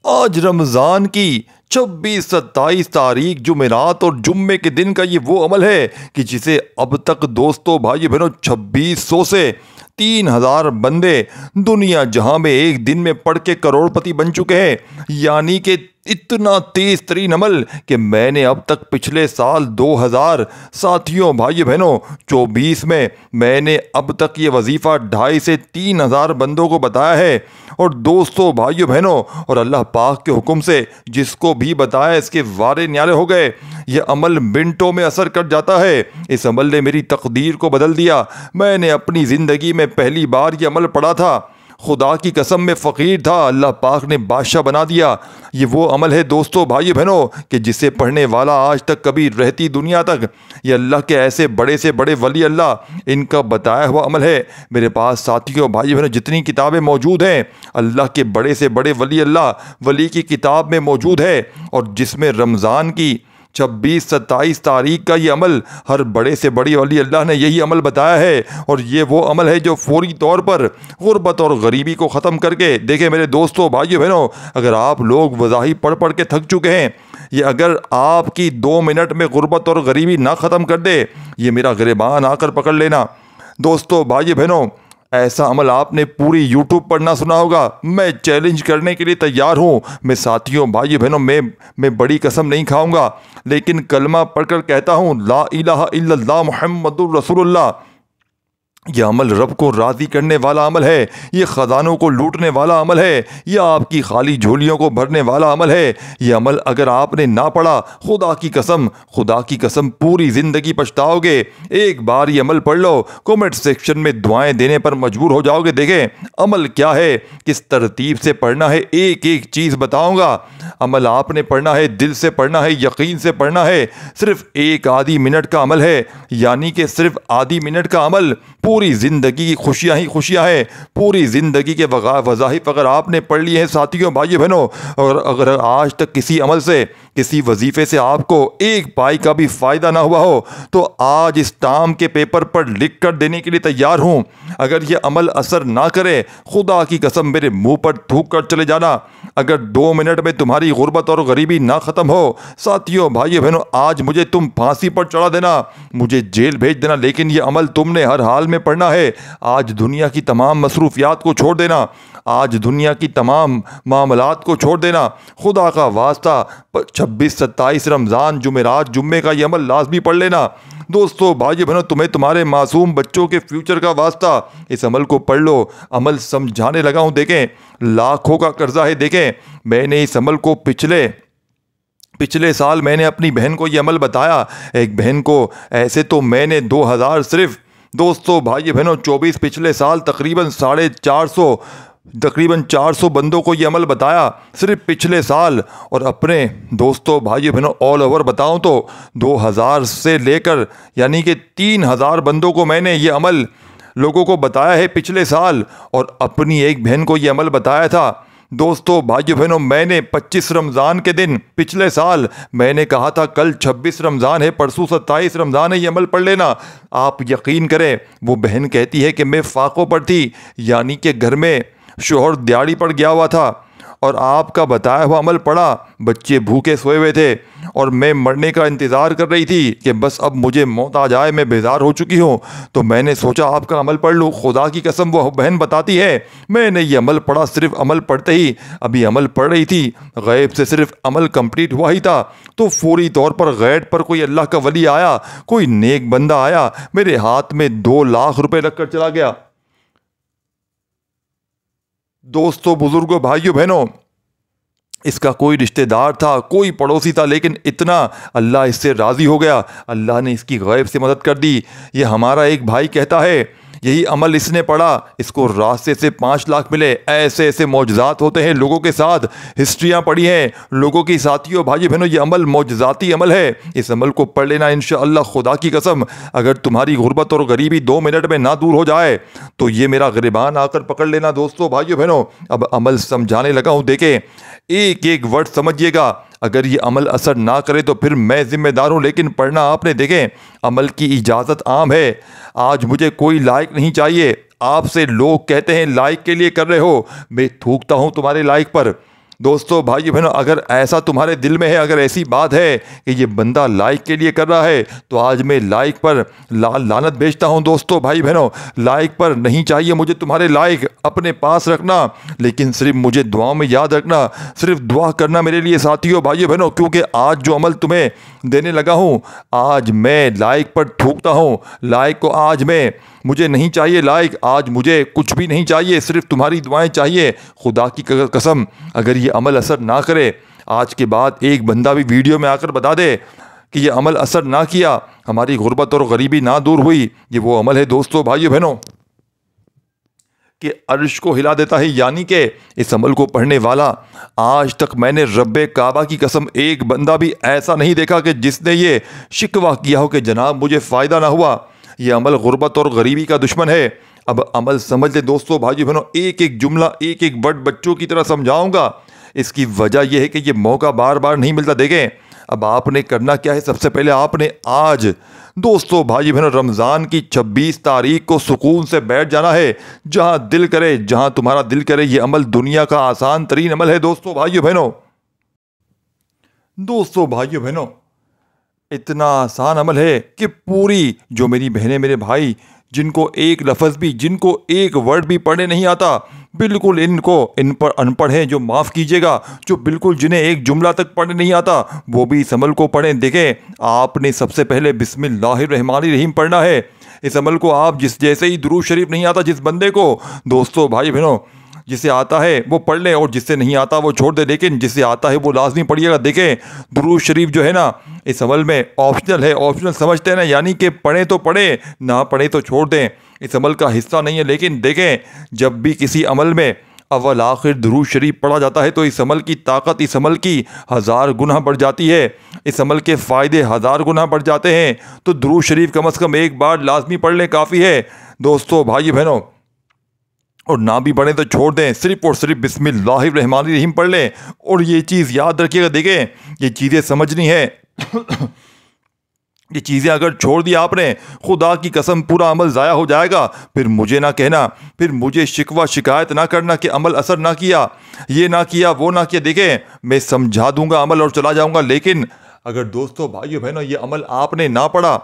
آج رمضان کی 26-27 تاریخ جمعرات اور جمعے کے دن کا یہ وہ عمل ہے کہ جسے اب تک دوستو بھائی بہنوں 2600 سے 3000 بندے دنیا جہاں میں ایک دن میں پڑھ کے کروڑ پتی بن چکے ہیں۔ یعنی کہ اتنا تیز ترین عمل کہ میں نے اب تک پچھلے سال 2000 ساتھیوں بھائی بہنوں 24 میں نے اب تک یہ وظیفہ 2500 سے 3000 بندوں کو بتایا ہے۔ اور دوستو بھائیو بہنوں، اور اللہ پاک کے حکم سے جس کو بھی بتایا اس کے وارے نیارے ہو گئے۔ یہ عمل منٹوں میں اثر کر جاتا ہے۔ اس عمل نے میری تقدیر کو بدل دیا۔ میں نے اپنی زندگی میں پہلی بار یہ عمل پڑھا تھا، خدا کی قسم میں فقیر تھا، اللہ پاک نے بادشاہ بنا دیا۔ یہ وہ عمل ہے دوستو بھائی بہنوں کہ جسے پڑھنے والا آج تک کبھی رہتی دنیا تک، یہ اللہ کے ایسے بڑے سے بڑے ولی اللہ ان کا بتایا ہوا عمل ہے۔ میرے پاس ساتھیوں بھائی بہنوں جتنی کتابیں موجود ہیں اللہ کے بڑے سے بڑے ولی اللہ ولی کی کتاب میں موجود ہے، اور جس میں رمضان کی 26-27 تاریخ کا یہ عمل ہر بڑے سے بڑی ولی اللہ نے یہی عمل بتایا ہے۔ اور یہ وہ عمل ہے جو فوری طور پر غربت اور غریبی کو ختم کر کے دیکھیں میرے دوستوں بھائیو بہنوں، اگر آپ لوگ وظائف پڑھ کے تھک چکے ہیں، یہ اگر آپ کی 2 منٹ میں غربت اور غریبی نہ ختم کر دے، یہ میرا گریبان آ کر پکڑ لینا۔ دوستو بھائیو بہنوں، ایسا عمل آپ نے پوری یوٹیوب پر نہ سنا ہوگا۔ میں چیلنج کرنے کے لیے تیار ہوں۔ میں ساتھیوں بھائی بہنوں میں بڑی قسم نہیں کھاؤں گا، لیکن کلمہ پڑھ کر کہتا ہوں لا الہ الا اللہ محمد الرسول اللہ۔ یہ عمل رب کو راضی کرنے والا عمل ہے، یہ خزانوں کو لوٹنے والا عمل ہے، یہ آپ کی خالی جھولیوں کو بھرنے والا عمل ہے۔ یہ عمل اگر آپ نے نہ پڑھا، خدا کی قسم پوری زندگی پچھتاؤ گے۔ ایک بار یہ عمل پڑھ لو، کمنٹ سیکشن میں دعائیں دینے پر مجبور ہو جاؤ گے۔ دیکھیں عمل کیا ہے، کس ترتیب سے پڑھنا ہے، ایک ایک چیز بتاؤں گا۔ عمل آپ نے پڑھنا ہے، دل سے پڑھنا ہے، یقین سے پڑھنا ہے۔ صرف ایک آدھی منٹ کا عمل ہے، یعنی کہ صرف آدھی منٹ کا عمل پوری زندگی کی خوشیاں ہی خوشیاں ہیں۔ پوری زندگی کے وظائف اگر آپ نے پڑھ لیے ہیں ساتھیوں بھائی بہنوں، اور اگر آج تک کسی عمل سے کسی وظیفے سے آپ کو ایک پائی کا بھی فائدہ نہ ہوا ہو، تو آج اس ٹام کے پیپر پر لکھ کر دینے کے لیے تیار ہوں۔ اگر یہ عمل اثر نہ کرے، خدا کی قسم میرے منہ پر تھوک کر چلے جانا۔ اگر 2 منٹ میں تمہاری غربت اور غریبی نہ ختم ہو، ساتھیوں بھائی بہنوں، آج مجھے تم پھانسی پر چڑھا دینا، مجھے جیل بھیج دینا، لیکن یہ عمل تم نے ہر حال میں پڑھنا ہے۔ آج دنیا کی تمام مصروفیات کو چھوڑ دینا، آج دنیا کی تمام معاملات کو چھوڑ دینا۔ خدا کا واسطہ 26-27 رمضان جمعرات جمعے کا یہ عمل لازمی پڑھ لینا۔ دوستو بھائی بہنوں، تمہیں تمہارے معصوم بچوں کے فیوچر کا واسطہ اس عمل کو پڑھ لو۔ عمل سمجھانے لگا ہوں، دیکھیں لاکھوں کا قرضہ ہے۔ دیکھیں میں نے اس عمل کو پچھلے سال میں نے اپنی بہن کو یہ عمل بتایا۔ ایک بہن کو ایسے تو میں نے 2000 صرف دوستو بھائی بہنوں 24 پچھلے سال تقریباً 450 بندوں کو یہ عمل بتایا صرف پچھلے سال۔ اور اپنے دوستو بھائی بہنوں آل اوور بتاؤں تو 2000 سے لے کر یعنی کہ 3000 بندوں کو میں نے یہ عمل لوگوں کو بتایا ہے پچھلے سال، اور اپنی ایک بہن کو یہ عمل بتایا تھا۔ دوستو بھائیو بہنوں، میں نے 25 رمضان کے دن پچھلے سال میں نے کہا تھا کل 26 رمضان ہے، پرسوں 27 رمضان ہے، یہ عمل پڑھ لینا۔ آپ یقین کریں وہ بہن کہتی ہے کہ میں فاقوں پر تھی، یعنی کہ گھر میں شوہر دیہڑی پر گیا ہوا تھا، اور آپ کا بتایا ہوا عمل پڑھا، بچے بھوکے سوئے ہوئے تھے، اور میں مرنے کا انتظار کر رہی تھی کہ بس اب مجھے موت آ جائے، میں بیزار ہو چکی ہوں۔ تو میں نے سوچا آپ کا عمل پڑھ لوں۔ خدا کی قسم وہ بہن بتاتی ہے میں نے یہ عمل پڑھا، صرف عمل پڑھتے ہی ابھی عمل پڑھ رہی تھی، غیب سے صرف عمل کمپلیٹ ہوا ہی تھا، تو فوری طور پر غیب پر کوئی اللہ کا ولی آیا، کوئی نیک بندہ آیا، میرے ہاتھ میں 2 لاکھ روپے رکھ کر چلا گیا۔ دوستو بزرگوں بھائیو بہنوں، اس کا کوئی رشتہ دار تھا، کوئی پڑوسی تھا، لیکن اتنا اللہ اس سے راضی ہو گیا، اللہ نے اس کی غیب سے مدد کر دی۔ یہ ہمارا ایک بھائی کہتا ہے یہی عمل اس نے پڑھا، اس کو راستے سے 5 لاکھ ملے۔ ایسے معجزات ہوتے ہیں لوگوں کے ساتھ، ہسٹریاں پڑھی ہیں لوگوں کی۔ ساتھیوں بھائی بہنوں، یہ عمل معجزاتی عمل ہے، اس عمل کو پڑھ لینا انشاءاللہ۔ خدا کی قسم اگر تمہاری غربت اور غریبی 2 منٹ میں نہ دور ہو جائے تو یہ میرا گریبان آ کر پکڑ لینا۔ دوستو بھائیو بہنوں، اب عمل سمجھانے لگا ہوں، دیکھیں ایک ایک ورڈ سمجھیے گا۔ اگر یہ عمل اثر نہ کرے تو پھر میں ذمہ دار ہوں، لیکن پڑھنا آپ نے۔ دیکھیں عمل کی اجازت عام ہے، آج مجھے کوئی لائک نہیں چاہیے۔ آپ سے لوگ کہتے ہیں لائک کے لیے کر رہے ہو، میں تھوکتا ہوں تمہارے لائک پر۔ دوستو بھائی بہنوں، اگر ایسا تمہارے دل میں ہے، اگر ایسی بات ہے کہ یہ بندہ لائک کے لیے کر رہا ہے، تو آج میں لائک پر لعنت بھیجتا ہوں۔ دوستو بھائی بہنوں، لائک پر نہیں چاہیے مجھے تمہارے لائک، اپنے پاس رکھنا، لیکن صرف مجھے دعاؤں میں یاد رکھنا، صرف دعا کرنا میرے لیے ساتھیوں بھائی بہنوں، کیونکہ آج جو عمل تمہیں دینے لگا ہوں، آج میں لائک پر تھوکتا ہوں۔ لائک کو آج مجھے نہیں چاہیے لائک، آج مجھے کچھ بھی نہیں چاہیے، صرف تمہاری دعائیں چاہیے۔ خدا کی قسم، اگر یہ عمل اثر نہ کرے، آج کے بعد ایک بندہ بھی ویڈیو میں آ کر بتا دے کہ یہ عمل اثر نہ کیا، ہماری غربت اور غریبی نہ دور ہوئی، یہ وہ عمل ہے دوستو بھائیو بہنوں کہ عرش کو ہلا دیتا ہے۔ یعنی کہ اس عمل کو پڑھنے والا، آج تک میں نے رب کعبہ کی قسم ایک بندہ بھی ایسا نہیں دیکھا کہ جس نے یہ شکوہ کیا ہو کہ جناب مجھے فائدہ نہ ہوا۔ یہ عمل غربت اور غریبی کا دشمن ہے۔ اب عمل سمجھ لے دوستو بھائی بہنوں، ایک ایک جملہ ایک ایک بڑ بچوں کی طرح سمجھاؤں گا۔ اس کی وجہ یہ ہے کہ یہ موقع بار بار نہیں ملتا۔ دیکھیں اب آپ نے کرنا کیا ہے، سب سے پہلے آپ نے آج دوستو بھائی بہنوں رمضان کی 26 تاریخ کو سکون سے بیٹھ جانا ہے، جہاں دل کرے، جہاں تمہارا دل کرے۔ یہ عمل دنیا کا آسان ترین عمل ہے دوستو بھائیو بہنوں۔ دوستو بھائیو بہنوں، اتنا آسان عمل ہے کہ پوری جو میری بہنیں میرے بھائی جن کو ایک لفظ بھی، جن کو ایک ورڈ بھی پڑھنے نہیں آتا، بالکل ان پر ان پڑھ ہیں جو معاف کیجیے گا، جو بالکل جنہیں ایک جملہ تک پڑھنے نہیں آتا، وہ بھی اس عمل کو پڑھیں۔ دیکھیں آپ نے سب سے پہلے بسم اللہ الرحمن الرحیم پڑھنا ہے۔ اس عمل کو آپ جیسے ہی درود شریف نہیں آتا جس بندے کو، دوستو بھائی بہنوں جسے آتا ہے وہ پڑھ لیں، اور جس سے نہیں آتا وہ چھوڑ دے، لیکن جسے آتا ہے وہ لازمی پڑھیے گا۔ دیکھیں درود شریف جو ہے نا، اس عمل میں آپشنل ہے، آپشنل سمجھتے ہیں نا، یعنی کہ پڑھیں تو پڑھیں، نہ پڑھیں تو چھوڑ دیں، اس عمل کا حصہ نہیں ہے۔ لیکن دیکھیں جب بھی کسی عمل میں اول آخر درود شریف پڑھا جاتا ہے تو اس عمل کی طاقت، اس عمل کی 1000 گنا بڑھ جاتی ہے، اس عمل کے فائدے 1000 گنا بڑھ جاتے ہیں۔ تو درود شریف کم از کم ایک بار لازمی پڑھ لیں، کافی ہے دوستو بھائی بہنوں، اور نہ بھی پڑھیں تو چھوڑ دیں، صرف اور صرف بسم اللہ الرحمن الرحیم پڑھ لیں۔ اور یہ چیز یاد رکھیے گا، دیکھیں یہ چیزیں سمجھنی ہے یہ چیزیں اگر چھوڑ دی آپ نے، خدا کی قسم پورا عمل ضائع ہو جائے گا۔ پھر مجھے نہ کہنا، پھر مجھے شکوہ شکایت نہ کرنا کہ عمل اثر نہ کیا، یہ نہ کیا، وہ نہ کیا۔ دیکھیں میں سمجھا دوں گا عمل اور چلا جاؤں گا، لیکن اگر دوستو بھائیو بہنوں یہ عمل آپ نے نہ پڑھا،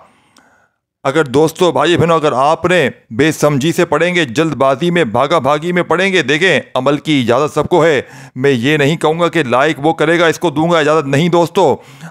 اگر دوستو بھائی بہنوں اگر آپ نے بے سمجھی سے پڑھیں گے، جلد بازی میں، بھاگا بھاگی میں پڑھیں گے، دیکھیں عمل کی اجازت سب کو ہے۔ میں یہ نہیں کہوں گا کہ لائک وہ کرے گا اس کو دوں گا اجازت، نہیں دوستو۔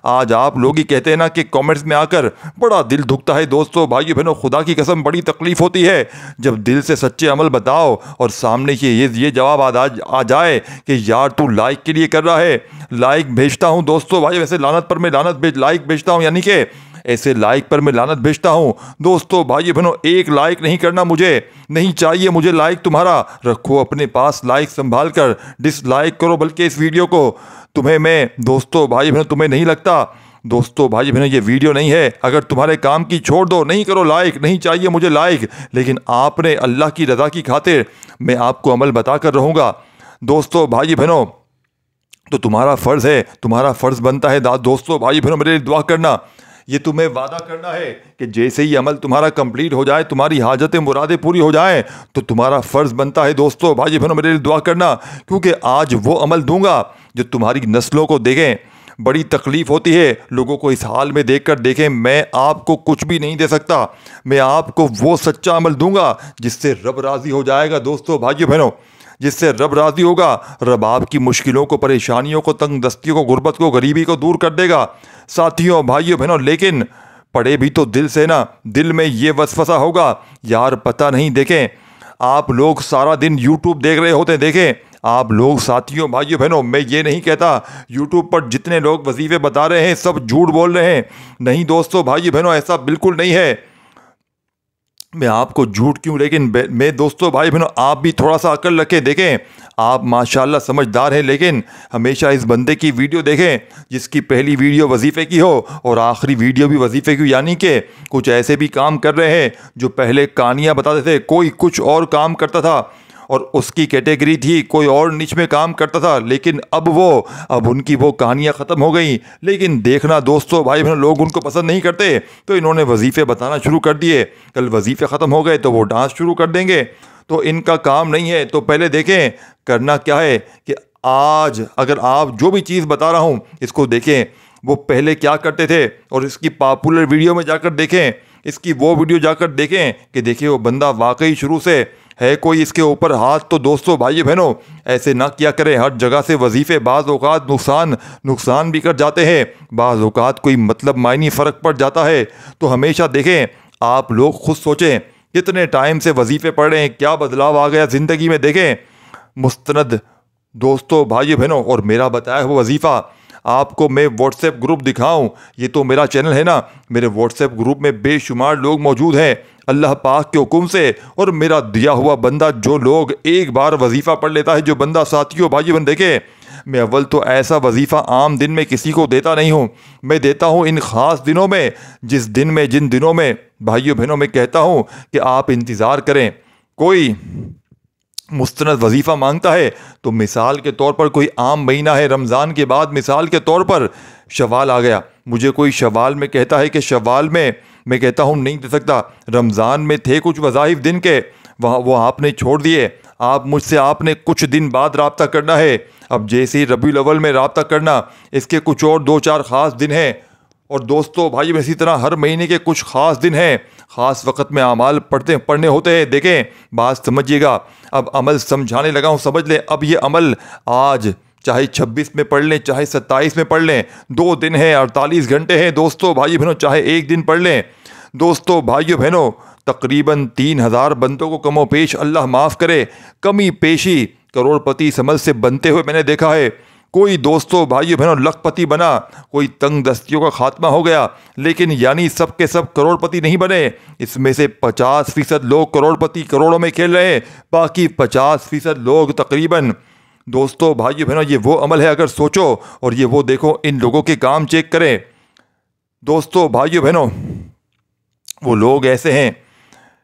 آج آپ لوگ ہی کہتے ہیں نا کہ کامنٹس میں آ کر بڑا دل دکھتا ہے دوستو بھائی بہنوں، خدا کی قسم بڑی تکلیف ہوتی ہے جب دل سے سچے عمل بتاؤ اور سامنے یہ جواب آ جائے کہ یار تو لائک کے لیے کر رہا ہے۔ لائک بھیجتا ہوں دوستو بھائی، ویسے لعنت پر میں لائک بھیجتا ہوں، یعنی کہ ایسے لائک پر میں لعنت بھیجتا ہوں۔ دوستو بھائی بہنوں ایک لائک نہیں کرنا، مجھے نہیں چاہیے مجھے لائک تمہارا، رکھو اپنے پاس لائک سنبھال کر، ڈس لائک کرو بلکہ اس ویڈیو کو۔ تمہیں میں دوستو بھائی بہنوں تمہیں نہیں لگتا دوستو بھائی بہنوں یہ ویڈیو نہیں ہے، اگر تمہارے کام کی چھوڑ دو، نہیں کرو لائک، نہیں چاہیے مجھے لائک، لیکن آپ نے اللہ کی رضا کی خاطر میں آپ کو عمل بتا کر رہوں گا۔ دوستو بھائی بہنوں تو تمہارا فرض ہے، تمہارا فرض بنتا ہے دوستو بھائی بہنوں میرے لیے دعا کرنا۔ یہ تمہیں وعدہ کرنا ہے کہ جیسے ہی عمل تمہارا کمپلیٹ ہو جائے، تمہاری حاجتیں مرادیں پوری ہو جائیں، تو تمہارا فرض بنتا ہے دوستو بھائی بہنوں میرے لیے دعا کرنا، کیونکہ آج وہ عمل دوں گا جو تمہاری نسلوں کو دیکھیں بڑی تکلیف ہوتی ہے لوگوں کو اس حال میں دیکھ کر۔ دیکھیں میں آپ کو کچھ بھی نہیں دے سکتا، میں آپ کو وہ سچا عمل دوں گا جس سے رب راضی ہو جائے گا دوستو بھائیو بہنوں، جس سے رب راضی ہوگا۔ رب آپ کی مشکلوں کو، پریشانیوں کو، تنگ دستیوں کو، غربت کو، غریبی کو دور کر دے گا ساتھیوں بھائیوں بہنوں۔ لیکن پڑھے بھی تو دل سے نا، دل میں یہ وسوسہ ہوگا یار پتہ نہیں۔ دیکھیں آپ لوگ سارا دن یوٹیوب دیکھ رہے ہوتے ہیں، دیکھیں آپ لوگ ساتھیوں بھائیوں بہنوں، میں یہ نہیں کہتا یوٹیوب پر جتنے لوگ وظیفے بتا رہے ہیں سب جھوٹ بول رہے ہیں، نہیں دوستو بھائیوں بہنوں ایسا بالکل نہیں ہے۔ میں آپ کو جھوٹ کیوں، لیکن میں دوستو بھائی بہنوں آپ بھی تھوڑا سا عقل رکھیں۔ دیکھیں آپ ماشاءاللہ سمجھدار ہیں، لیکن ہمیشہ اس بندے کی ویڈیو دیکھیں جس کی پہلی ویڈیو وظیفے کی ہو اور آخری ویڈیو بھی وظیفے کی ہو، یعنی کہ کچھ ایسے بھی کام کر رہے ہیں جو پہلے کہانیاں بتاتے تھے، کوئی کچھ اور کام کرتا تھا اور اس کی کیٹیگری تھی، کوئی اور نچ میں کام کرتا تھا، لیکن اب ان کی وہ کہانیاں ختم ہو گئیں۔ لیکن دیکھنا دوستو بھائی بہنوں لوگ ان کو پسند نہیں کرتے تو انہوں نے وظیفے بتانا شروع کر دیے، کل وظیفے ختم ہو گئے تو وہ ڈانس شروع کر دیں گے، تو ان کا کام نہیں ہے۔ تو پہلے دیکھیں کرنا کیا ہے کہ آج اگر آپ جو بھی چیز بتا رہا ہوں اس کو دیکھیں، وہ پہلے کیا کرتے تھے اور اس کی پاپولر ویڈیو میں جا کر دیکھیں، اس کی وہ ویڈیو جا کر دیکھیں کہ دیکھیں وہ بندہ واقعی شروع سے ہے کوئی اس کے اوپر ہاتھ۔ تو دوستو بھائی بہنوں، ایسے نہ کیا کریں۔ ہر جگہ سے وظیفے بعض اوقات نقصان بھی کر جاتے ہیں، بعض اوقات کوئی مطلب معنی فرق پڑ جاتا ہے۔ تو ہمیشہ دیکھیں، آپ لوگ خود سوچیں کتنے ٹائم سے وظیفے پڑھ رہے ہیں، کیا بدلاؤ آ گیا زندگی میں۔ دیکھیں مستند دوستو بھائی بہنوں، اور میرا بتایا ہوا وظیفہ آپ کو میں واٹس ایپ گروپ دکھاؤں، یہ تو میرا چینل ہے نا، میرے واٹس ایپ گروپ میں بے شمار لوگ موجود ہیں اللہ پاک کے حکم سے، اور میرا دیا ہوا بندہ جو لوگ ایک بار وظیفہ پڑھ لیتا ہے، جو بندہ ساتھیوں بھائی بہن دیکھیں، میں اول تو ایسا وظیفہ عام دن میں کسی کو دیتا نہیں ہوں، میں دیتا ہوں ان خاص دنوں میں، جن دنوں میں بھائیوں بہنوں میں کہتا ہوں کہ آپ انتظار کریں۔ کوئی مستند وظیفہ مانگتا ہے تو مثال کے طور پر کوئی عام مہینہ ہے رمضان کے بعد، مثال کے طور پر شوال آ گیا، مجھے کوئی شوال میں کہتا ہے کہ شوال میں کہتا ہوں نہیں دے سکتا، رمضان میں تھے کچھ وظائف دن کے، وہ آپ نے چھوڑ دیے، مجھ سے آپ نے کچھ دن بعد رابطہ کرنا ہے، اب جیسے ہی ربیع الاول میں رابطہ کرنا، اس کے کچھ اور 2-4 خاص دن ہیں، اور دوستو بھائی اسی طرح ہر مہینے کے کچھ خاص دن ہیں، خاص وقت میں اعمال پڑھنے ہوتے ہیں۔ دیکھیں بات سمجھیے گا، اب عمل سمجھانے لگا ہوں، سمجھ لیں اب یہ عمل آج چاہے 26 میں پڑھ لیں چاہے 27 میں پڑھ لیں، 2 دن ہیں 48 گھنٹے ہیں دوستو بھائی بہنوں، چاہے 1 دن پڑھ لیں دوستو بھائیو بہنوں، تقریباً 3000 بندوں کو کم و پیش اللہ معاف کرے کمی پیشی کروڑ پتی اس عمل سے بنتے ہوئے میں نے دیکھا ہے۔ کوئی دوستو بھائیو بہنوں لکھ پتی بنا، کوئی تنگ دستیوں کا خاتمہ ہو گیا، لیکن یعنی سب کے سب کروڑ پتی نہیں بنے، اس میں سے 50% لوگ کروڑ پتی کروڑوں میں کھیل رہے ہیں، باقی 50% لوگ تقریباً دوستو بھائیو بہنوں یہ وہ عمل ہے، اگر سوچو اور یہ وہ دیکھو، ان لوگوں کے کام چیک کریں دوستو بھائیو بہنوں، وہ لوگ ایسے ہیں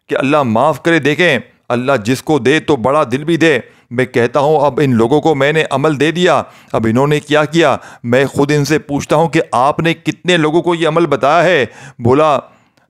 کہ اللہ معاف کرے۔ دیکھیں اللہ جس کو دے تو بڑا دل بھی دے، میں کہتا ہوں اب ان لوگوں کو میں نے عمل دے دیا، اب انہوں نے کیا کیا، میں خود ان سے پوچھتا ہوں کہ آپ نے کتنے لوگوں کو یہ عمل بتایا ہے، بولا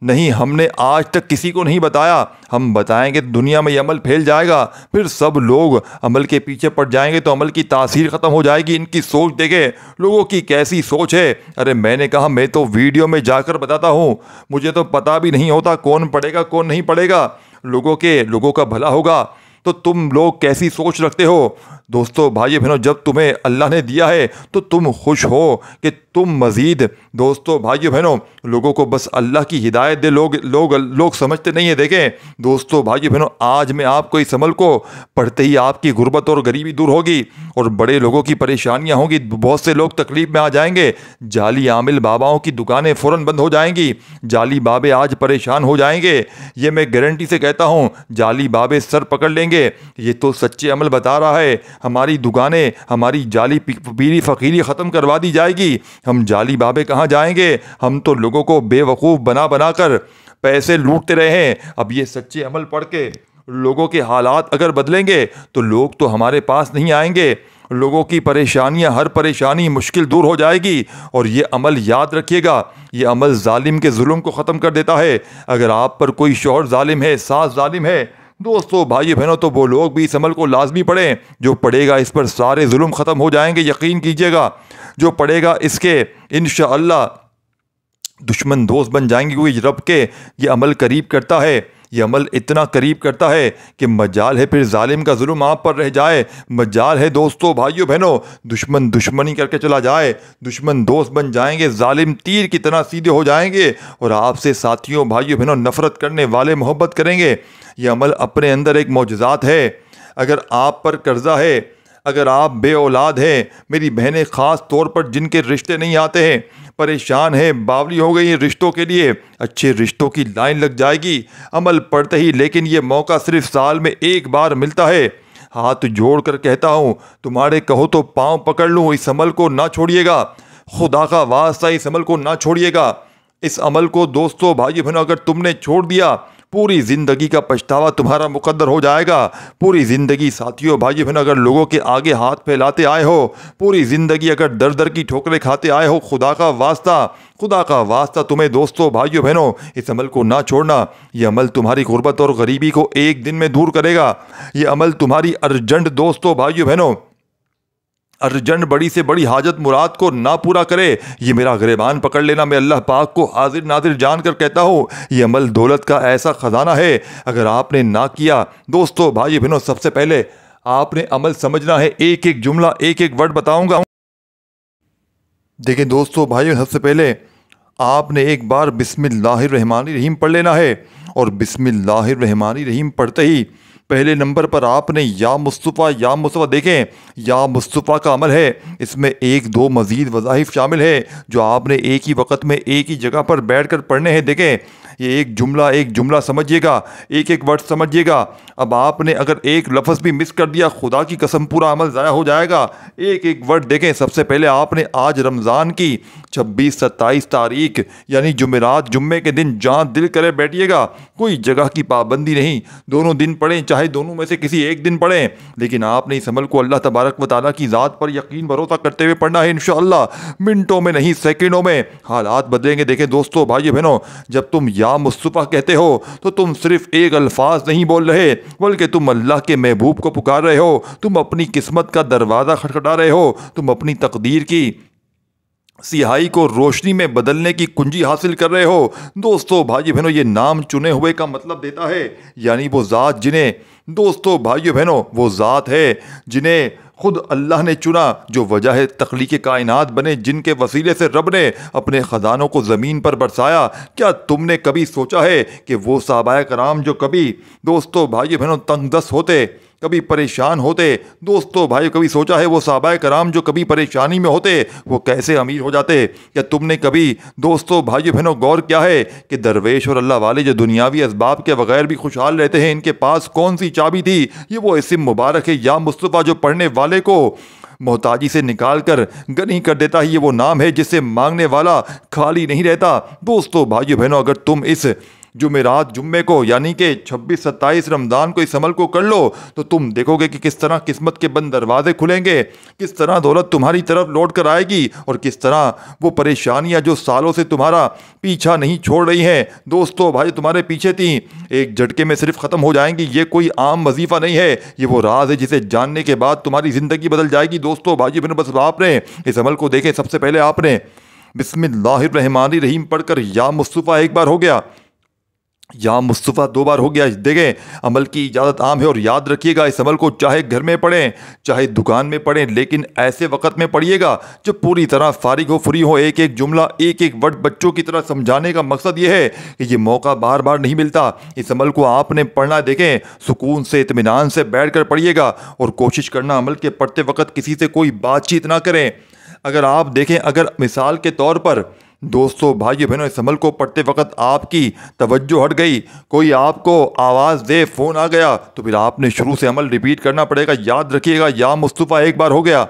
نہیں ہم نے آج تک کسی کو نہیں بتایا، ہم بتائیں گے دنیا میں یہ عمل پھیل جائے گا، پھر سب لوگ عمل کے پیچھے پڑ جائیں گے تو عمل کی تاثیر ختم ہو جائے گی۔ ان کی سوچ دیکھیں لوگوں کی کیسی سوچ ہے۔ ارے میں نے کہا میں تو ویڈیو میں جا کر بتاتا ہوں، مجھے تو پتہ بھی نہیں ہوتا کون پڑھے گا کون نہیں پڑھے گا، لوگوں کا بھلا ہوگا، تو تم لوگ کیسی سوچ رکھتے ہو دوستو بھائی بہنوں، جب تمہیں اللہ نے دیا ہے تو تم خوش ہو کہ تم مزید دوستو بھائی بہنوں لوگوں کو بس اللہ کی ہدایت دے، لوگ سمجھتے نہیں ہیں۔ دیکھیں دوستو بھائی بہنوں آج میں آپ کو اس عمل کو پڑھتے ہی آپ کی غربت اور غریبی دور ہوگی اور بڑے لوگوں کی پریشانیاں ہوں گی، بہت سے لوگ تکلیف میں آ جائیں گے، جعلی عامل باباؤں کی دکانیں فوراً بند ہو جائیں گی، جعلی بابے آج پریشان ہو جائیں گے، یہ میں گارنٹی سے کہتا ہوں، جعلی بابے سر پکڑ لیں گے، یہ تو سچے عمل بتا رہا ہے، ہماری دکانیں ہماری جعلی پیری فقیری ختم کروا دی جائے گی، ہم جعلی بابے کہاں جائیں گے، ہم تو لوگوں کو بے وقوف بنا کر پیسے لوٹتے رہے ہیں۔ اب یہ سچے عمل پڑھ کے لوگوں کے حالات اگر بدلیں گے تو لوگ تو ہمارے پاس نہیں آئیں گے، لوگوں کی پریشانیاں ہر پریشانی مشکل دور ہو جائے گی، اور یہ عمل یاد رکھیے گا، یہ عمل ظالم کے ظلم کو ختم کر دیتا ہے۔ اگر آپ پر کوئی شوہر ظالم ہے، ساس ظالم ہے دوستو بھائی بہنوں، تو وہ لوگ بھی اس عمل کو لازمی پڑھیں، جو پڑھے گا اس پر سارے ظلم ختم ہو جائیں گے، یقین کیجئے گا، جو پڑھے گا اس کے انشاءاللہ دشمن دوست بن جائیں گے، کیونکہ رب کے یہ عمل قریب کرتا ہے، یہ عمل اتنا قریب کرتا ہے کہ مجال ہے پھر ظالم کا ظلم آپ پر رہ جائے، مجال ہے دوستو بھائیو بہنوں دشمن دشمنی کر کے چلا جائے، دشمن دوست بن جائیں گے، ظالم تیر کی طرح سیدھے ہو جائیں گے، اور آپ سے ساتھیوں بھائیو بہنوں نفرت کرنے والے محبت کریں گے۔ یہ عمل اپنے اندر ایک معجزات ہے۔ اگر آپ پر قرضہ ہے، اگر آپ بے اولاد ہیں، میری بہنیں خاص طور پر جن کے رشتے نہیں آتے ہیں، پریشان ہیں، باولی ہو گئی ہیں رشتوں کے لیے، اچھے رشتوں کی لائن لگ جائے گی عمل پڑھتے ہی، لیکن یہ موقع صرف سال میں ایک بار ملتا ہے۔ ہاتھ جوڑ کر کہتا ہوں، تمہارے کہو تو پاؤں پکڑ لوں، اس عمل کو نہ چھوڑیے گا، خدا کا واسطہ اس عمل کو نہ چھوڑیے گا۔ اس عمل کو دوستو بھائی بہنوں اگر تم نے چھوڑ دیا، پوری زندگی کا پچھتاوا تمہارا مقدر ہو جائے گا۔ پوری زندگی ساتھیوں بھائی بہنوں اگر لوگوں کے آگے ہاتھ پھیلاتے آئے ہو، پوری زندگی اگر در در کی ٹھوکریں کھاتے آئے ہو، خدا کا واسطہ تمہیں دوستو بھائیو بہنوں اس عمل کو نہ چھوڑنا۔ یہ عمل تمہاری غربت اور غریبی کو ایک دن میں دور کرے گا، یہ عمل تمہاری ارجنٹ دوستو بھائیو بہنوں ارجنٹ بڑی سے بڑی حاجت مراد کو نہ پورا کرے، یہ میرا گریبان پکڑ لینا میں اللہ پاک کو حاضر ناظر جان کر کہتا ہوں، یہ عمل دولت کا ایسا خزانہ ہے، اگر آپ نے نہ کیا دوستو بھائی بہنوں، سب سے پہلے آپ نے عمل سمجھنا ہے، ایک ایک جملہ ایک ایک ورڈ بتاؤں گا۔ دیکھیں دوستو بھائیو، سب سے پہلے آپ نے ایک بار بسم اللہ الرحمن الرحیم پڑھ لینا ہے، اور بسم اللہ الرحمن الرحیم پڑھتے ہی پہلے نمبر پر آپ نے یا مصطفیٰ دیکھیں، یا مصطفیٰ کا عمل ہے، اس میں ایک دو مزید وظائف شامل ہے جو آپ نے ایک ہی وقت میں ایک ہی جگہ پر بیٹھ کر پڑھنے ہیں۔ دیکھیں یہ ایک جملہ سمجھیے گا، ایک ایک ورڈ سمجھیے گا۔ اب آپ نے اگر ایک لفظ بھی مس کر دیا، خدا کی قسم پورا عمل ضائع ہو جائے گا۔ ایک ایک ورڈ دیکھیں۔ سب سے پہلے آپ نے آج رمضان کی 26-27 تاریخ یعنی جمعرات، جمعے کے دن جہاں دل کرے بیٹھیے گا، کوئی جگہ کی پابندی نہیں، دونوں دن پڑھیں، چاہے دونوں میں سے کسی ایک دن پڑھیں، لیکن آپ نے اس عمل کو اللہ تبارک و تعالیٰ کی ذات پر یقین بھروسہ کرتے ہوئے پڑھنا ہے انشاءاللہ، منٹوں میں نہیں سیکنڈوں میں حالات بدلیں گے۔ دیکھیں دوستو بھائی بہنوں، جب تم یا مصطفیٰ کہتے ہو تو تم صرف ایک الفاظ نہیں بول رہے، بلکہ تم اللہ کے محبوب کو پکار رہے ہو، تم اپنی قسمت کا دروازہ کھٹکھٹا رہے ہو، تم اپنی تقدیر کی سیاہی کو روشنی میں بدلنے کی کنجی حاصل کر رہے ہو۔ دوستو بھائی بہنوں، یہ نام چنے ہوئے کا مطلب دیتا ہے، یعنی وہ ذات جنہیں، دوستو بھائی بہنوں، وہ ذات ہے جنہیں خود اللہ نے چنا، جو وجہ ہے تخلیق کائنات بنے، جن کے وسیلے سے رب نے اپنے خزانوں کو زمین پر برسایا۔ کیا تم نے کبھی سوچا ہے کہ وہ صحابہ کرام جو کبھی دوستو بھائی بہنوں تنگ دست ہوتے، کبھی پریشان ہوتے، دوستو بھائی کبھی سوچا ہے وہ صحابہ کرام جو کبھی پریشانی میں ہوتے وہ کیسے امیر ہو جاتے؟ کیا تم نے کبھی دوستو بھائی بہنوں غور کیا ہے کہ درویش اور اللہ والے جو دنیاوی اسباب کے بغیر بھی خوشحال رہتے ہیں، ان کے پاس کون سی چابی تھی؟ یہ وہ اسم مبارک ہے یا مصطفیٰ، جو پڑھنے والے کو محتاجی سے نکال کر غنی کر دیتا ہے۔ یہ وہ نام ہے جس سے مانگنے والا خالی نہیں رہتا۔ دوستو بھائی بہنوں، اگر تم اس جمعرات، جمعے کو یعنی کہ 26-27 رمضان کو اس عمل کو کر لو تو تم دیکھو گے کہ کس طرح قسمت کے بند دروازے کھلیں گے، کس طرح دولت تمہاری طرف لوٹ کر آئے گی، اور کس طرح وہ پریشانیاں جو سالوں سے تمہارا پیچھا نہیں چھوڑ رہی ہیں، دوستو بھائی تمہارے پیچھے تھیں، ایک جھٹکے میں صرف ختم ہو جائیں گی۔ یہ کوئی عام وظیفہ نہیں ہے، یہ وہ راز ہے جسے جاننے کے بعد تمہاری زندگی بدل جائے گی۔ دوستو بھائی بہنوں، بس آپ نے اس عمل کو دیکھیں، سب سے پہلے آپ نے بسم اللہ الرحمن الرحیم پڑھ کر یا مصطفیٰ ایک بار ہو گیا، یا مصطفیٰ 2 بار ہو گیا۔ دیکھیں عمل کی اجازت عام ہے، اور یاد رکھیے گا اس عمل کو چاہے گھر میں پڑھیں چاہے دکان میں پڑھیں، لیکن ایسے وقت میں پڑھیے گا جب پوری طرح فارغ ہو، فری ہو۔ ایک ایک جملہ ایک ایک ورڈ بچوں کی طرح سمجھانے کا مقصد یہ ہے کہ یہ موقع بار بار نہیں ملتا۔ اس عمل کو آپ نے پڑھنا، دیکھیں سکون سے اطمینان سے بیٹھ کر پڑھیے گا، اور کوشش کرنا عمل کے پڑھتے وقت کسی سے کوئی بات چیت نہ کریں۔ اگر آپ دیکھیں، اگر مثال کے طور پر دوستو بھائی بہنوں اس عمل کو پڑھتے وقت آپ کی توجہ ہٹ گئی، کوئی آپ کو آواز دے، فون آ گیا، تو پھر آپ نے شروع سے عمل ریپیٹ کرنا پڑے گا۔ یاد رکھیے گا یا مصطفیٰ 1 بار ہو گیا،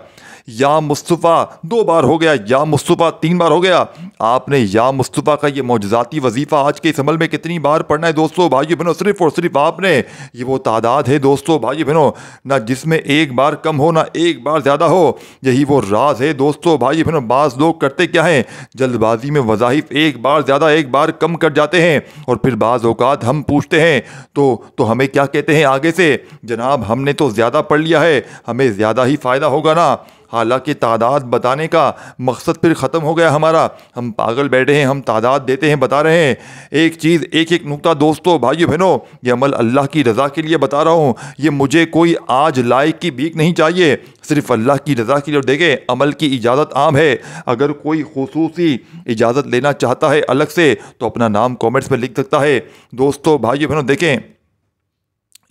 یا مصطفیٰ 2 بار ہو گیا، یا مصطفیٰ 3 بار ہو گیا۔ آپ نے یا مصطفیٰ کا یہ معجزاتی وظیفہ آج کے اس عمل میں کتنی بار پڑھنا ہے دوستو بھائی بہنوں؟ صرف اور صرف آپ نے، یہ وہ تعداد ہے دوستو بھائی بہنوں، نہ جس میں ایک بار کم ہو نہ ایک بار زیادہ ہو، یہی وہ راز ہے دوستو بھائی بہنوں۔ بعض لوگ کرتے کیا ہیں، جلد بازی میں وظائف ایک بار زیادہ ایک بار کم کر جاتے ہیں، اور پھر بعض اوقات ہم پوچھتے ہیں تو ہمیں کیا کہتے ہیں آگے سے، جناب ہم نے تو زیادہ پڑھ لیا ہے، ہمیں زیادہ ہی فائدہ ہوگا نا۔ حالانکہ تعداد بتانے کا مقصد پھر ختم ہو گیا ہمارا، ہم پاگل بیٹھے ہیں، ہم تعداد دیتے ہیں، بتا رہے ہیں۔ ایک چیز، ایک ایک نقطہ دوستو بھائیو بہنوں، یہ عمل اللہ کی رضا کے لیے بتا رہا ہوں، یہ مجھے کوئی آج لائق کی بھیک نہیں چاہیے، صرف اللہ کی رضا کے لیے۔ اور دیکھیں عمل کی اجازت عام ہے، اگر کوئی خصوصی اجازت لینا چاہتا ہے الگ سے تو اپنا نام کامنٹس میں لکھ سکتا ہے۔ دوستو بھائیو بہنوں دیکھیں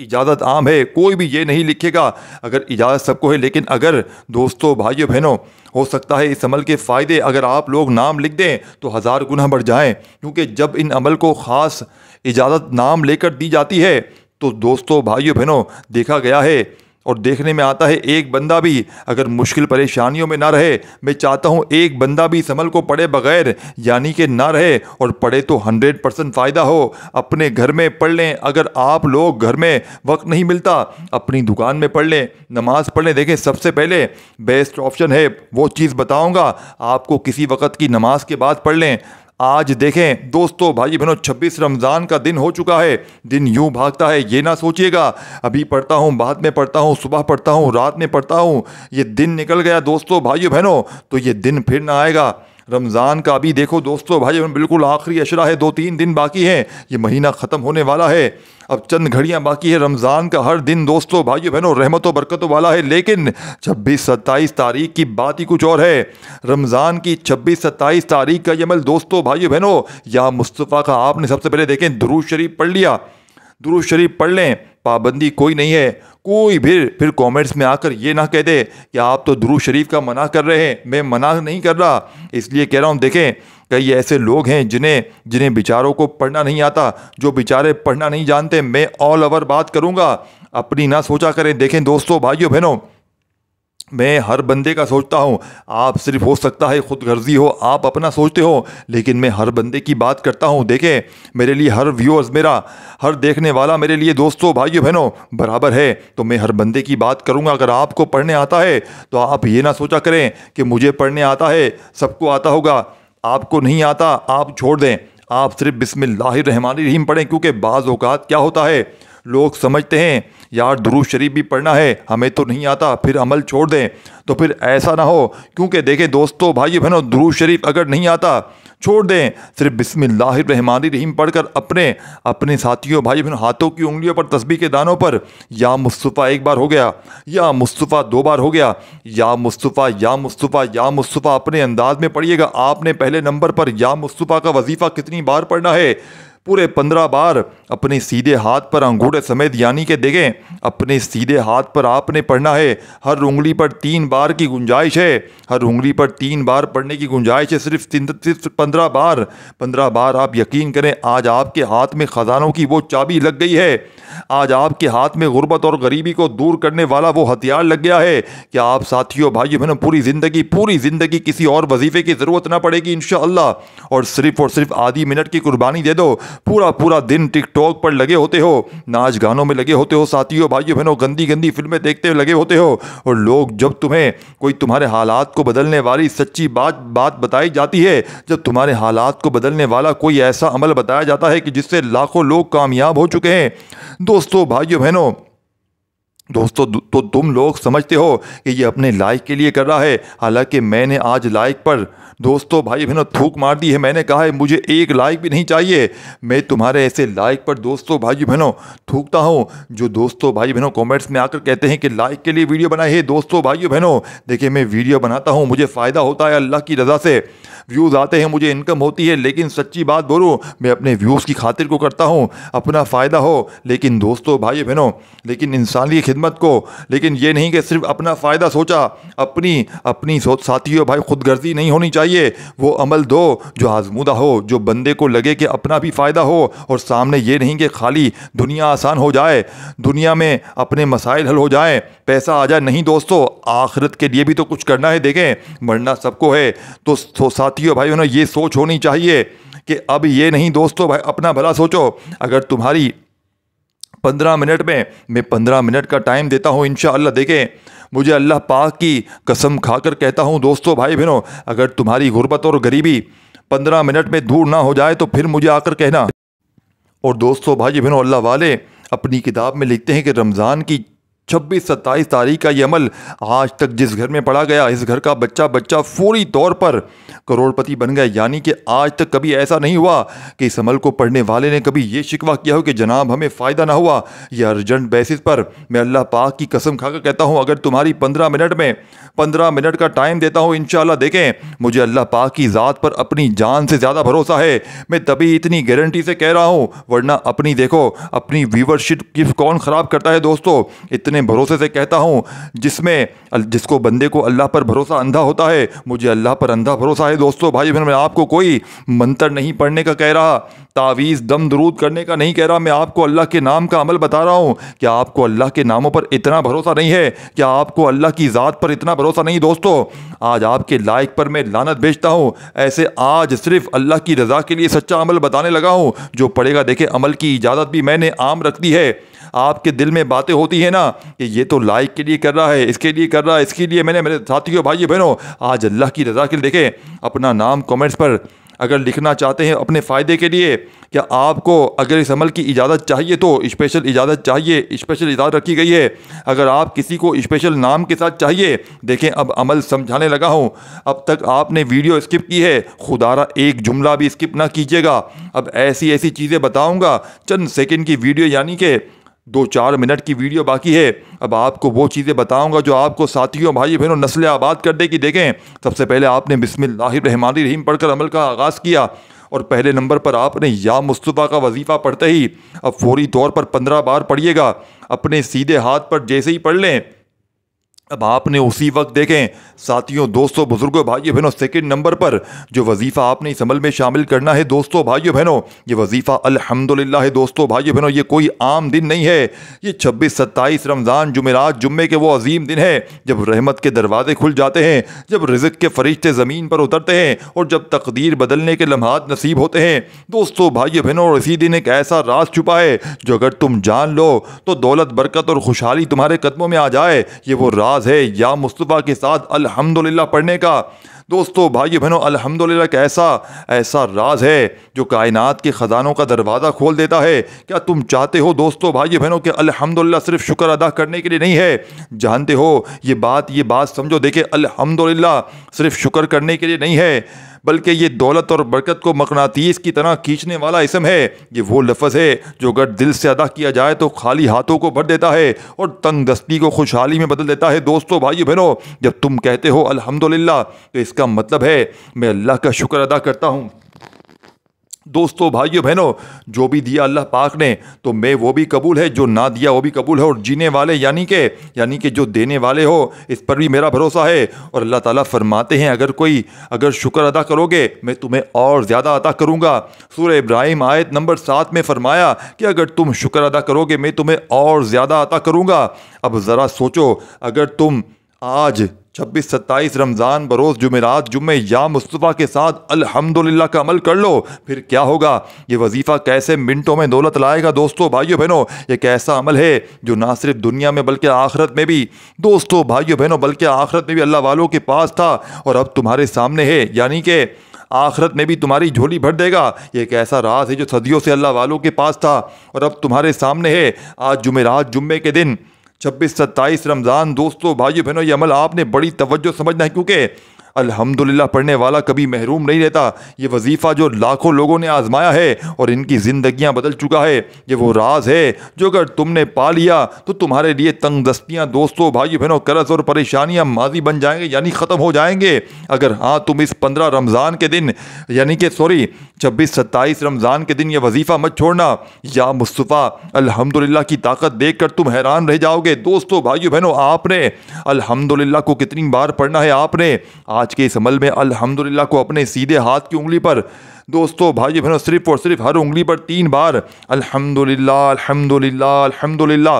اجازت عام ہے، کوئی بھی یہ نہیں لکھے گا اگر اجازت سب کو ہے، لیکن اگر دوستو بھائیو بہنوں ہو سکتا ہے اس عمل کے فائدے اگر آپ لوگ نام لکھ دیں تو 1000 گنا بڑھ جائیں، کیونکہ جب ان عمل کو خاص اجازت نام لے کر دی جاتی ہے تو دوستو بھائیو بہنوں دیکھا گیا ہے اور دیکھنے میں آتا ہے ایک بندہ بھی اگر مشکل پریشانیوں میں نہ رہے، میں چاہتا ہوں ایک بندہ بھی اس عمل کو پڑھے بغیر یعنی کہ نہ رہے، اور پڑھے تو 100% فائدہ ہو۔ اپنے گھر میں پڑھ لیں، اگر آپ لوگ گھر میں وقت نہیں ملتا اپنی دکان میں پڑھ لیں، نماز پڑھ لیں۔ دیکھیں سب سے پہلے بیسٹ آپشن ہے، وہ چیز بتاؤں گا آپ کو، کسی وقت کی نماز کے بعد پڑھ لیں۔ آج دیکھیں دوستو بھائی بہنوں 26 رمضان کا دن ہو چکا ہے. دن یوں بھاگتا ہے یہ نہ سوچیے گا ابھی پڑھتا ہوں بعد میں پڑھتا ہوں صبح پڑھتا ہوں رات میں پڑھتا ہوں. یہ دن نکل گیا دوستو بھائی بہنوں تو یہ دن پھر نہ آئے گا. رمضان کا بھی دیکھو دوستو بھائی بہنوں بالکل آخری اشرا ہے. 2-3 دن باقی ہیں. یہ مہینہ ختم ہونے والا ہے. اب چند گھڑیاں باقی ہے. رمضان کا ہر دن دوستو بھائیو بہنوں رحمت و برکتوں والا ہے. لیکن 26-27 تاریخ کی بات ہی کچھ اور ہے. رمضان کی 26-27 تاریخ کا یہ عمل دوستو بھائیو بہنوں یا مصطفیٰ کا آپ نے سب سے پہلے دیکھیں درود شریف پڑھ لیا. درود شریف پڑھ لیں. پابندی کوئی نہیں ہے. کوئی بھی پھر کامنٹس میں آ کر یہ نہ کہہ دے کہ آپ تو درود شریف کا منع کر رہے ہیں. میں منع نہیں کر رہا. اس لیے کہہ رہا ہوں دیکھیں کئی ایسے لوگ ہیں جنہیں بیچاروں کو پڑھنا نہیں آتا, جو بیچارے پڑھنا نہیں جانتے. میں آل اوور بات کروں گا, اپنی نہ سوچا کریں. دیکھیں دوستو بھائیو بہنوں میں ہر بندے کا سوچتا ہوں. آپ صرف ہو سکتا ہے خود غرضی ہو, آپ اپنا سوچتے ہو, لیکن میں ہر بندے کی بات کرتا ہوں. دیکھیں میرے لیے ہر ویورز میرا ہر دیکھنے والا میرے لیے دوستو بھائیو بہنوں برابر ہے. تو میں ہر بندے کی بات کروں گا. اگر آپ کو پڑھنے آتا ہے تو آپ یہ نہ سوچا کریں کہ مجھے پڑھنے آتا ہے سب کو آتا ہوگا. آپ کو نہیں آتا آپ چھوڑ دیں. آپ صرف بسم اللہ الرحمن الرحیم پڑھیں. کیونکہ بعض اوقات کیا ہوتا ہے لوگ سمجھتے ہیں یار درود شریف بھی پڑھنا ہے ہمیں تو نہیں آتا پھر عمل چھوڑ دیں. تو پھر ایسا نہ ہو. کیونکہ دیکھیں دوستو بھائی بہنوں درود شریف اگر نہیں آتا چھوڑ دیں. صرف بسم اللہ الرحمن الرحیم پڑھ کر اپنے ساتھیوں بھائی بہنوں ہاتھوں کی انگلیوں پر تسبیح کے دانوں پر یا مصطفیٰ ایک بار ہو گیا, یا مصطفیٰ 2 بار ہو گیا, یا مصطفیٰ یا مصطفیٰ یا مصطفیٰ اپنے انداز میں پڑھیے گا. آپ نے پہلے نمبر پر یا مصطفیٰ کا وظیفہ کتنی بار پڑھنا ہے؟ پورے 15 بار. اپنے سیدھے ہاتھ پر انگوٹھے سمیت یعنی کہ دیکھیں اپنے سیدھے ہاتھ پر آپ نے پڑھنا ہے. ہر انگلی پر 3 بار کی گنجائش ہے. ہر انگلی پر 3 بار پڑھنے کی گنجائش ہے. صرف 15 بار آپ یقین کریں آج آپ کے ہاتھ میں خزانوں کی وہ چابی لگ گئی ہے. آج آپ کے ہاتھ میں غربت اور غریبی کو دور کرنے والا وہ ہتھیار لگ گیا ہے کہ آپ ساتھیوں بھائیو بہنوں پوری زندگی کسی اور وظیفے کی ضرورت نہ پڑے گی انشاءاللہ. اور صرف آدھی منٹ کی قربانی دے دو. پورا دن ٹک ٹاک پر لگے ہوتے ہو, ناچ گانوں میں لگے ہوتے ہو ساتھیوں بھائیو بہنوں, گندی فلمیں دیکھتے ہوئے لگے ہوتے ہو. اور لوگ جب تمہیں کوئی تمہارے حالات کو بدلنے والی سچی بات بتائی جاتی ہے, جب تمہارے حالات کو بدلنے والا کوئی ایسا عمل بتایا جاتا ہے کہ جس سے لاکھوں لوگ کامیاب ہو چکے ہیں دوستو بھائیو بہنوں, دوستو تو تم لوگ سمجھتے ہو کہ یہ اپنے لائق کے لیے کر رہا ہے. حالانکہ میں نے آج لائق پر دوستو بھائی بہنوں تھوک مار دی ہے. میں نے کہا ہے مجھے ایک لائک بھی نہیں چاہیے. میں تمہارے ایسے لائک پر دوستو بھائی بہنوں تھوکتا ہوں جو دوستو بھائی بہنوں کامنٹس میں آ کر کہتے ہیں کہ لائک کے لیے ویڈیو بنائے. دوستو بھائی بہنوں دیکھیں میں ویڈیو بناتا ہوں مجھے فائدہ ہوتا ہے اللہ کی رضا سے, ویوز آتے ہیں مجھے انکم ہوتی ہے. لیکن سچی بات بولوں میں اپنے ویوز کی خاطر کو کرتا ہوں اپنا فائدہ ہو. لیکن دوستو بھائی بہنوں لیکن انسانی خدمت کو, لیکن یہ نہیں کہ صرف اپنا فائدہ سوچا. اپنی سوچ ساتھیوں بھائی خود غرضی نہیں ہونی چاہیے. وہ عمل دو جو آزمودہ ہو, جو بندے کو لگے کہ اپنا بھی فائدہ ہو اور سامنے یہ نہیں کہ خالی دنیا آسان ہو جائے, دنیا میں اپنے مسائل حل ہو جائیں, پیسہ آ جائے. نہیں دوستو آخرت کے لیے بھی تو کچھ کرنا ہے. دیکھیں مرنا سب کو ہے. تو ساتھیوں بھائی انہوں یہ سوچ ہونی چاہیے کہ اب یہ نہیں دوستو بھائی اپنا بھلا سوچو. اگر تمہاری 15 منٹ میں 15 منٹ کا ٹائم دیتا ہوں انشاءاللہ. دیکھیں مجھے اللہ پاک کی قسم کھا کر کہتا ہوں دوستو بھائی بہنوں اگر تمہاری غربت اور غریبی 15 منٹ میں دور نہ ہو جائے تو پھر مجھے آ کر کہنا. اور دوستو بھائی بہنوں اللہ والے اپنی کتاب میں لکھتے ہیں کہ رمضان کی 26-27 تاریخ کا یہ عمل آج تک جس گھر میں پڑھا گیا اس گھر کا بچہ فوری طور پر کروڑ پتی بن گیا. یعنی کہ آج تک کبھی ایسا نہیں ہوا کہ اس عمل کو پڑھنے والے نے کبھی یہ شکوہ کیا ہو کہ جناب ہمیں فائدہ نہ ہوا. یہ ارجنٹ بیسس پر میں اللہ پاک کی قسم کھا کر کہتا ہوں اگر تمہاری 15 منٹ کا ٹائم دیتا ہوں انشاءاللہ. دیکھیں مجھے اللہ پاک کی ذات پر اپنی جان سے زیادہ بھروسہ ہے. میں تبھی اتنی گارنٹی سے کہہ رہا ہوں, ورنہ اپنی ویورشپ کون خراب کرتا ہے دوستو. اتنے بھروسے سے کہتا ہوں جس کو بندے کو اللہ پر بھروسہ اندھا ہوتا ہے, مجھے اللہ پر اندھا بھروسہ ہے دوستو بھائی بہن. میں آپ کو کوئی منتر نہیں پڑھنے کا کہہ رہا, تعویذ دم درود کرنے کا نہیں کہہ رہا. میں آپ کو اللہ کے نام کا عمل بتا رہا ہوں. کیا آپ کو اللہ کے ناموں پر اتنا بھروسہ نہیں ہے؟ کیا آپ کو اللہ کی ذات پر اتنا بھروسہ نہیں دوستو؟ آج آپ کے لائق پر میں لعنت بھیجتا ہوں. ایسے آج صرف اللہ کی رضا کے لیے سچا عمل بتانے لگا ہوں جو پڑھے گا. دیکھیں عمل کی اجازت بھی میں نے عام رکھ دی ہے. آپ کے دل میں باتیں ہوتی ہیں نا کہ یہ تو لائک کے لیے کر رہا ہے, اس کے لیے کر رہا ہے, اس کے لیے میں نے میرے ساتھیوں بھائیوں بہنوں آج اللہ کی رضا کے لیے دیکھیں اپنا نام کامنٹس پر اگر لکھنا چاہتے ہیں اپنے فائدے کے لیے، کیا آپ کو اگر اس عمل کی اجازت چاہیے تو اسپیشل اجازت چاہیے، اسپیشل اجازت رکھی گئی ہے۔ اگر آپ کسی کو اسپیشل نام کے ساتھ چاہیے، دیکھیں اب عمل سمجھانے لگا ہوں۔ اب تک آپ نے ویڈیو اسکپ کی ہے، خدا را ایک جملہ بھی اسکپ نہ کیجیے گا۔ اب ایسی چیزیں بتاؤں گا، چند سیکنڈ کی ویڈیو یعنی کہ 2-4 منٹ کی ویڈیو باقی ہے۔ اب آپ کو وہ چیزیں بتاؤں گا جو آپ کو ساتھیوں، بھائی بہنوں، نسل آباد کر دے گی۔ دیکھیں، سب سے پہلے آپ نے بسم اللہ الرحمن الرحیم پڑھ کر عمل کا آغاز کیا، اور پہلے نمبر پر آپ نے یا مصطفیٰ کا وظیفہ پڑھتے ہی اب فوری طور پر 15 بار پڑھیے گا۔ اپنے سیدھے ہاتھ پر جیسے ہی پڑھ لیں، اب آپ نے اسی وقت، دیکھیں ساتھیوں، دوستوں، بزرگوں، بھائیو بہنوں، سیکنڈ نمبر پر جو وظیفہ آپ نے اس عمل میں شامل کرنا ہے دوستوں، بھائیو بہنوں، یہ وظیفہ الحمدللہ ہے دوستوں، بھائیو بہنوں۔ یہ کوئی عام دن نہیں ہے، یہ 26-27 رمضان جمعرات جمعے کے وہ عظیم دن ہے جب رحمت کے دروازے کھل جاتے ہیں، جب رزق کے فرشتے زمین پر اترتے ہیں، اور جب تقدیر بدلنے کے لمحات نصیب ہوتے ہیں دوستوں، بھائیو بہنوں۔ اور اسی دن ایک ایسا راز چھپا ہے جو اگر تم جان لو تو دولت، برکت اور خوشحالی تمہارے قدموں میں آ جائے۔ یہ وہ راز ہے یا مصطفیٰ کے ساتھ الحمدللہ پڑھنے کا دوستو، بھائی بہنوں۔ الحمدللہ کا ایسا راز ہے جو کائنات کے خزانوں کا دروازہ کھول دیتا ہے۔ کیا تم چاہتے ہو دوستو، بھائی بہنوں، کہ الحمدللہ صرف شکر ادا کرنے کے لیے نہیں ہے؟ جانتے ہو یہ بات سمجھو، دیکھیں الحمدللہ صرف شکر کرنے کے لیے نہیں ہے، بلکہ یہ دولت اور برکت کو مقناطیس کی طرح کھینچنے والا اسم ہے۔ یہ وہ لفظ ہے جو اگر دل سے ادا کیا جائے تو خالی ہاتھوں کو بھر دیتا ہے اور تنگ دستی کو خوشحالی میں بدل دیتا ہے۔ دوستو، بھائی بہنوں، جب تم کہتے ہو الحمدللہ تو اس کا مطلب ہے میں اللہ کا شکر ادا کرتا ہوں۔ دوستو، بھائیو بہنوں، جو بھی دیا اللہ پاک نے تو میں وہ بھی قبول ہے، جو نہ دیا وہ بھی قبول ہے، اور جینے والے یعنی کہ جو دینے والے ہو اس پر بھی میرا بھروسہ ہے۔ اور اللہ تعالیٰ فرماتے ہیں اگر شکر ادا کرو گے میں تمہیں اور زیادہ عطا کروں گا۔ سورہ ابراہیم آیت نمبر 7 میں فرمایا کہ اگر تم شکر ادا کرو گے میں تمہیں اور زیادہ عطا کروں گا۔ اب ذرا سوچو، اگر تم آج 26-27 رمضان بروز جمعرات جمعے یا مصطفیٰ کے ساتھ الحمدللہ کا عمل کر لو، پھر کیا ہوگا؟ یہ وظیفہ کیسے منٹوں میں دولت لائے گا دوستو، بھائیو بہنوں۔ ایک ایسا عمل ہے جو نہ صرف دنیا میں بلکہ آخرت میں بھی، دوستو، بھائیو بہنوں، بلکہ آخرت میں بھی اللہ والوں کے پاس تھا اور اب تمہارے سامنے ہے، یعنی کہ آخرت میں بھی تمہاری جھولی بھر دے گا۔ یہ ایک ایسا راز ہے جو صدیوں سے اللہ والوں کے پاس تھا اور اب تمہارے سامنے ہے۔ آج جمعرات جمعے کے دن 26-27 رمضان دوستو، بھائیو بہنوں، یہ عمل آپ نے بڑی توجہ سمجھنا ہے، کیونکہ الحمدللہ پڑھنے والا کبھی محروم نہیں رہتا۔ یہ وظیفہ جو لاکھوں لوگوں نے آزمایا ہے اور ان کی زندگیاں بدل چکا ہے، یہ وہ راز ہے جو اگر تم نے پا لیا تو تمہارے لیے تنگ دستیاں دوستو، بھائی بہنوں، قرض اور پریشانیاں ماضی بن جائیں گے، یعنی ختم ہو جائیں گے۔ اگر ہاں تم اس 15 رمضان کے دن 26-27 رمضان کے دن یہ وظیفہ مت چھوڑنا۔ یا مصطفیٰ الحمدللہ کی طاقت دیکھ کر تم حیران رہ جاؤ گے۔ دوستو، بھائیو بہنوں، آپ نے الحمدللہ کو کتنی بار پڑھنا ہے؟ آپ نے آج کے اس عمل میں الحمدللہ کو اپنے سیدھے ہاتھ کی انگلی پر دوستو، بھائی بہنوں، صرف اور صرف ہر انگلی پر 3 بار الحمدللہ الحمدللہ الحمدللہ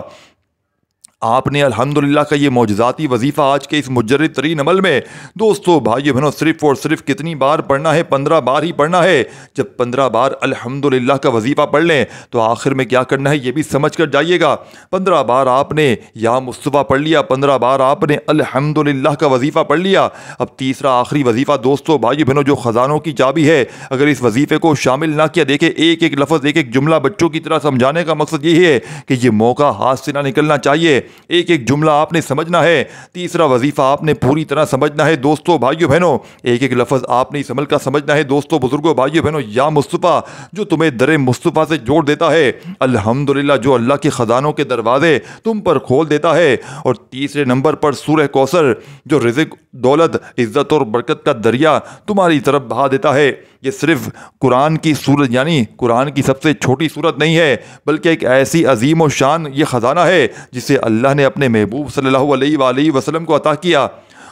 آپ نے الحمدللہ کا یہ معجزاتی وظیفہ آج کے اس مجرد ترین عمل میں دوستو، بھائی بہنوں، صرف اور صرف کتنی بار پڑھنا ہے؟ 15 بار ہی پڑھنا ہے۔ جب 15 بار الحمدللہ کا وظیفہ پڑھ لیں تو آخر میں کیا کرنا ہے یہ بھی سمجھ کر جائیے گا۔ 15 بار آپ نے یا مصطفیٰ پڑھ لیا، 15 بار آپ نے الحمدللہ کا وظیفہ پڑھ لیا۔ اب تیسرا آخری وظیفہ دوستو، بھائی بہنوں، جو خزانوں کی چابی ہے، اگر اس وظیفے کو شامل نہ کیا، دیکھیں ایک لفظ، ایک جملہ بچوں کی طرح سمجھانے کا مقصد یہی ہے کہ یہ موقع ہاتھ سے نہ نکلنا چاہیے۔ ایک جملہ آپ نے سمجھنا ہے، تیسرا وظیفہ آپ نے پوری طرح سمجھنا ہے دوستو، بھائیو بہنوں۔ ایک لفظ آپ نے اس عمل کا سمجھنا ہے دوستو، بزرگوں، بھائیو بہنوں، یا مصطفیٰ جو تمہیں در مصطفیٰ سے جوڑ دیتا ہے، الحمدللہ جو اللہ کے خزانوں کے دروازے تم پر کھول دیتا ہے، اور تیسرے نمبر پر سورہ کوثر جو رزق، دولت، عزت اور برکت کا دریا تمہاری طرف بہا دیتا ہے۔ یہ صرف قرآن کی سورت، یعنی قرآن کی سب سے چھوٹی سورت نہیں ہے، بلکہ ایک ایسی عظیم و شان یہ خزانہ ہے جسے اللہ نے اپنے محبوب صلی اللہ علیہ وآلہ وسلم کو عطا کیا،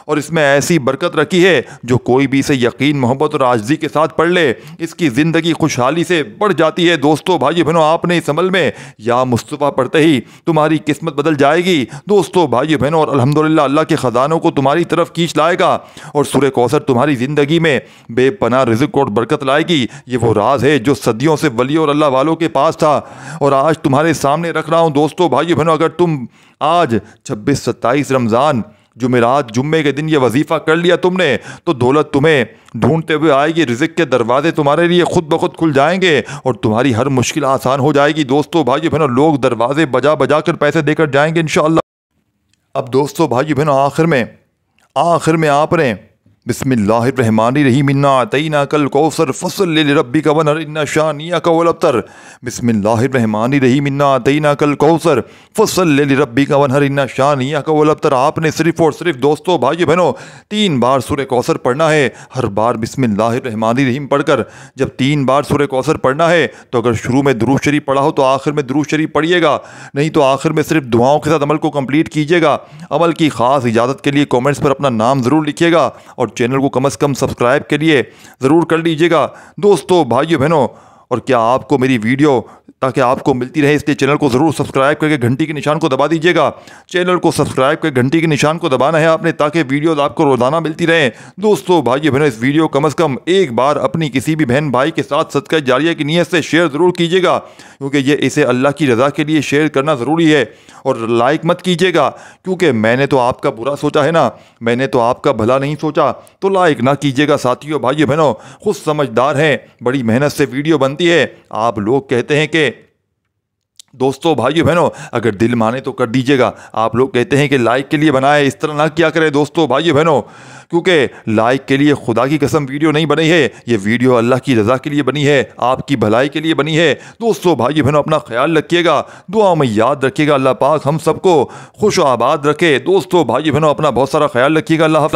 اور اس میں ایسی برکت رکھی ہے جو کوئی بھی اسے یقین، محبت اور عاجزی کے ساتھ پڑھ لے اس کی زندگی خوشحالی سے بڑھ جاتی ہے۔ دوستو، بھائی بہنوں، آپ نے اس عمل میں یا مصطفیٰ پڑھتے ہی تمہاری قسمت بدل جائے گی دوستو، بھائی بہنوں، اور الحمدللہ اللہ کے خزانوں کو تمہاری طرف کھینچ لائے گا، اور سورہ کوثر تمہاری زندگی میں بے پناہ رزق اور برکت لائے گی۔ یہ وہ راز ہے جو صدیوں سے ولی اور اللہ والوں کے پاس تھا اور آج تمہارے سامنے رکھ رہا ہوں دوستو، بھائی بہنوں۔ اگر تم آج 26-27 رمضان جمعرات جمعے کے دن یہ وظیفہ کر لیا تم نے تو دولت تمہیں ڈھونڈتے ہوئے آئے گی، رزق کے دروازے تمہارے لیے خود بخود کھل جائیں گے اور تمہاری ہر مشکل آسان ہو جائے گی۔ دوستو بھائیو بہنوں، لوگ دروازے بجا بجا کر پیسے دے کر جائیں گے انشاءاللہ۔ اب دوستو بھائیو بہنوں، آخر میں آپ نے بسم اللہ الرحمن الرحیم انا اعطیناک الکوثر فصلی لربک وانحر ان شانئک هو الابتر۔ بسم اللہ الرحمن الرحیم انا اعطیناک الکوثر فصلی لربک وانحر ان شانئک هو الابتر۔ آپ نے صرف اور صرف دوستو بھائیو بہنوں 3 بار سورہ کوثر پڑھنا ہے، ہر بار بسم اللہ الرحمن الرحیم پڑھ کر۔ جب 3 بار سورہ کوثر پڑھنا ہے تو اگر شروع میں درود شریف پڑھا ہو تو آخر میں درود شریف پڑھیے گا، نہیں تو آخر میں صرف دعاؤں کے ساتھ عمل کو کمپلیٹ کیجیے گا۔ عمل کی خاص اجازت کے لیے کامنٹس پر اپنا نام ضرور لکھیے گا اور چینل کو کم از کم سبسکرائب کے لیے ضرور کر لیجیے گا۔ دوستو بھائیو بہنوں، اور کیا آپ کو میری ویڈیو تاکہ آپ کو ملتی رہے اس لیے چینل کو ضرور سبسکرائب کر کے گھنٹی کے نشان کو دبا دیجیے گا۔ چینل کو سبسکرائب کر کے گھنٹی کے نشان کو دبانا ہے آپ نے تاکہ ویڈیوز آپ کو روزانہ ملتی رہیں۔ دوستو بھائیو بہنوں، اس ویڈیو کم از کم ایک بار اپنی کسی بھی بہن بھائی کے ساتھ صدقہ جاریہ کی نیت سے شیئر ضرور کیجیے گا، کیونکہ یہ اسے اللہ کی رضا کے لیے شیئر کرنا ضروری ہے۔ اور لائک مت کیجیے گا کیونکہ میں نے تو آپ کا برا سوچا ہے نا، میں نے تو آپ کا بھلا نہیں سوچا، تو لائک نہ کیجیے گا ساتھیو بھائیو بہنوں۔ خود سمجھدار ہیں، بڑی محنت سے ویڈیو بنتی ہے، آپ لوگ کہتے ہیں کہ دوستو بھائیو بہنوں اگر دل مانے تو کر دیجیے گا، آپ لوگ کہتے ہیں کہ لائک کے لیے بنائے، اس طرح نہ کیا کرے دوستو بھائیو بہنوں، کیونکہ لائک کے لیے خدا کی قسم ویڈیو نہیں بنی ہے، یہ ویڈیو اللہ کی رضا کے لیے بنی ہے، آپ کی بھلائی کے لیے بنی ہے۔ دوستو بھائیو بہنوں، اپنا خیال رکھیے گا، دعا میں یاد رکھیے گا، اللہ پاک ہم سب کو خوش و آباد رکھے۔ دوستو بھائیو بہنوں، اپنا بہت سارا خیال رکھیے گا، اللہ حافظ۔